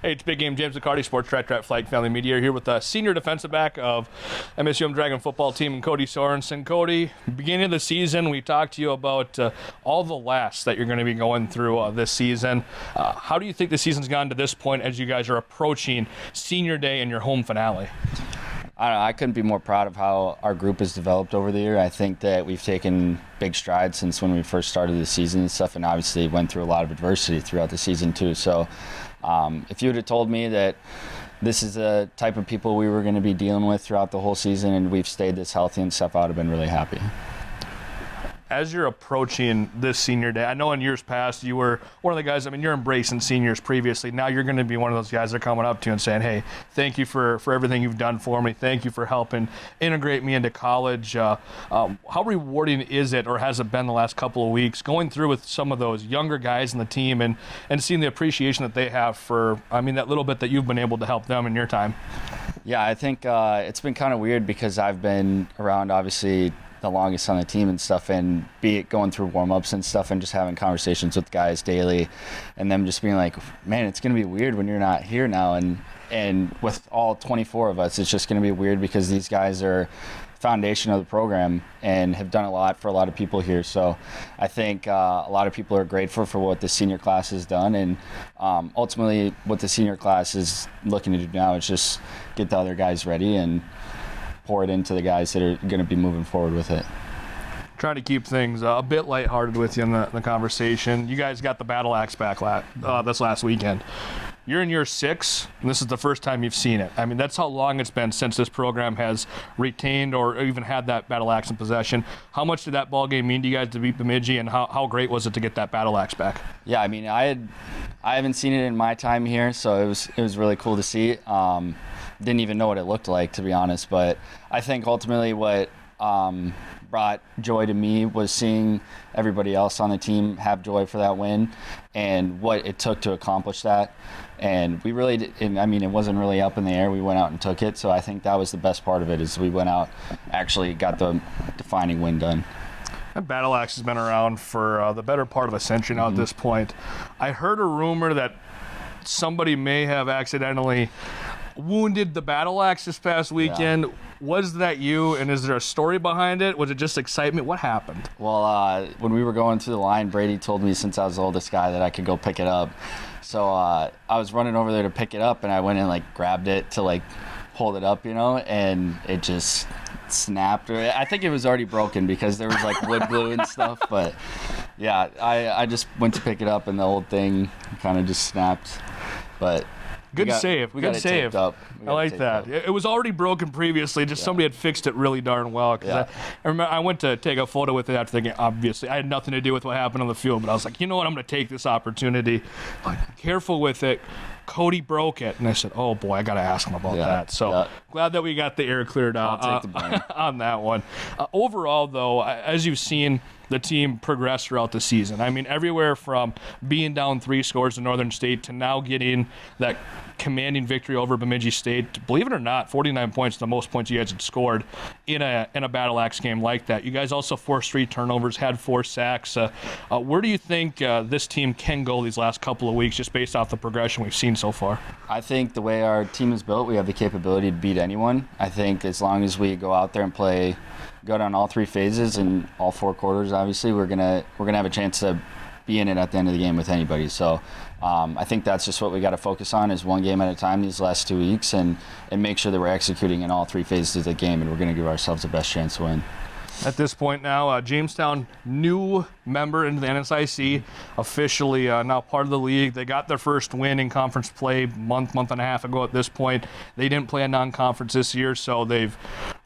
Hey, it's Big Game James McCarty, Sports Track Flag Family Media, here with the senior defensive back of MSUM Dragon football team, Cody Sorenson. Cody, beginning of the season, we talked to you about all the laughs that you're going to be going through this season. How do you think the season's gone to this point as you guys are approaching senior day and your home finale? I couldn't be more proud of how our group has developed over the year. I think that we've taken big strides since when we first started the season and stuff, and obviously went through a lot of adversity throughout the season too. So if you would have told me that this is the type of people we were going to be dealing with throughout the whole season and we've stayed this healthy and stuff, I would have been really happy. As you're approaching this senior day, I know in years past you were one of the guys, you're embracing seniors previously. Now you're going to be one of those guys that are coming up to you and saying, hey, thank you for everything you've done for me. Thank you for helping integrate me into college. How rewarding is it, or has it been the last couple of weeks, going through with some of those younger guys in the team and seeing the appreciation that they have for, that little bit that you've been able to help them in your time? Yeah, I think it's been kind of weird because I've been around, obviously, the longest on the team and stuff, and be it going through warm-ups and stuff and just having conversations with guys daily and them just being like, man, it's going to be weird when you're not here now, and with all 24 of us, it's just going to be weird because these guys are foundation of the program and have done a lot for a lot of people here. So I think a lot of people are grateful for what the senior class has done, and ultimately what the senior class is looking to do now is just get the other guys ready and pour it into the guys that are going to be moving forward with it. Trying to keep things a bit lighthearted with you in the conversation. You guys got the battle axe back this last weekend. You're in year 6, and this is the first time you've seen it. That's how long it's been since this program has retained or even had that battle axe in possession. How much did that ball game mean to you guys to beat Bemidji, and how great was it to get that battle axe back? Yeah, I haven't seen it in my time here, so it was really cool to see. Didn't even know what it looked like, to be honest, but I think ultimately what brought joy to me was seeing everybody else on the team have joy for that win and what it took to accomplish that. And we really did, it wasn't really up in the air. We went out and took it, so I think that was the best part of it, is we went out, actually got the defining win done. That battle axe has been around for the better part of a century now at this point. I heard a rumor that somebody may have accidentally wounded the battle axe this past weekend. Yeah. Was that you, and is there a story behind it? Was it just excitement? What happened? Well, when we were going through the line, Brady told me since I was the oldest guy that I could go pick it up. So I was running over there to pick it up, and I went and grabbed it to hold it up, and it just snapped. I think it was already broken because there was wood glue and stuff, but yeah, I just went to pick it up and the whole thing kind of just snapped. But Good save. Good save. I like that. It was already broken previously. Just somebody had fixed it really darn well. I remember I went to take a photo with it after the game. Obviously, I had nothing to do with what happened on the field, but I was like, you know what? I'm going to take this opportunity. Careful with it. Cody broke it. And I said, oh, boy, I got to ask him about that. So glad that we got the air cleared out on that one. Overall, though, as you've seen the team progress throughout the season, everywhere from being down 3 scores to Northern State to now getting that commanding victory over Bemidji State. Believe it or not, 49 points, the most points you guys had scored in a battle axe game like that. You guys also forced 3 turnovers, had 4 sacks. Where do you think this team can go these last couple of weeks, just based off the progression we've seen so far? I think the way our team is built, we have the capability to beat anyone. I think as long as we go out there and play good on all 3 phases and all 4 quarters, obviously we're gonna have a chance to be in it at the end of the game with anybody. So I think that's just what we got to focus on, is one game at a time these last 2 weeks, and make sure that we're executing in all 3 phases of the game, and we're going to give ourselves the best chance to win. At this point now, Jamestown, new member into the NSIC, officially now part of the league. They got their first win in conference play month and a half ago at this point. They didn't play a non-conference this year, so they've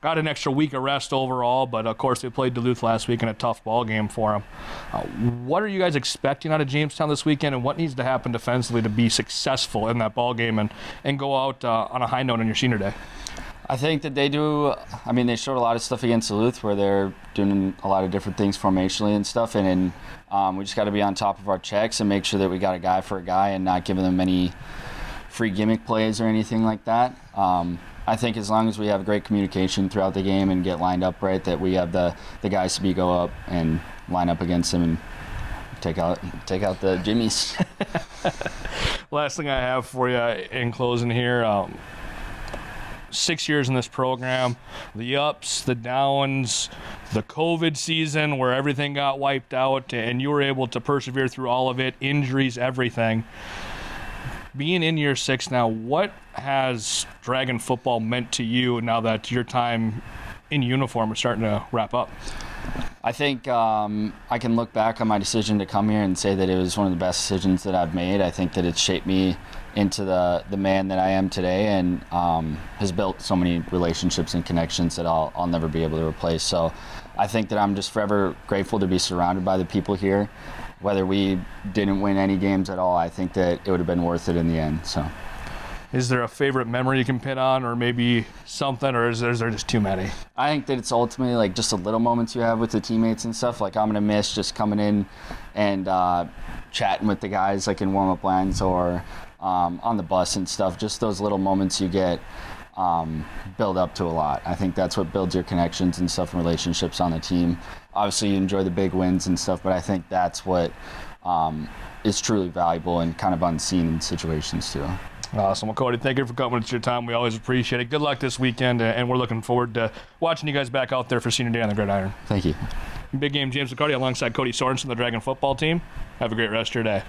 got an extra week of rest overall, but of course they played Duluth last week in a tough ball game for them. What are you guys expecting out of Jamestown this weekend, and what needs to happen defensively to be successful in that ball game and go out on a high note on your senior day? I think that they showed a lot of stuff against Duluth where they're doing a lot of different things formationally and stuff, and we just got to be on top of our checks and make sure that we got a guy for a guy and not giving them any free gimmick plays or anything like that. I think as long as we have great communication throughout the game and get lined up right, that we have the guys to go up and line up against them and take out the Jimmies. Last thing I have for you in closing here, 6 years in this program, the ups, the downs, the COVID season where everything got wiped out and you were able to persevere through all of it, injuries, everything. Being in year 6 now, what has Dragon football meant to you now that your time in uniform is starting to wrap up? I think I can look back on my decision to come here and say that it was one of the best decisions that I've made. I think that it's shaped me into the man that I am today, and has built so many relationships and connections that I'll never be able to replace. So I think that I'm just forever grateful to be surrounded by the people here. Whether we didn't win any games at all, I think that it would have been worth it in the end. So, is there a favorite memory you can pin on, or maybe something, or is there just too many? I think that it's ultimately like just the little moments you have with the teammates and stuff. Like, I'm going to miss just coming in and chatting with the guys like in warm-up lines or on the bus and stuff. Just those little moments you get build up to a lot. I think that's what builds your connections and stuff and relationships on the team. Obviously, you enjoy the big wins and stuff, but I think that's what is truly valuable and kind of unseen in situations too. Awesome. Well, Cody, thank you for coming. It's your time. We always appreciate it. Good luck this weekend, and we're looking forward to watching you guys back out there for Senior Day on the Gridiron. Thank you. Big Game James McCarty alongside Cody Sorenson, the Dragon football team. Have a great rest of your day.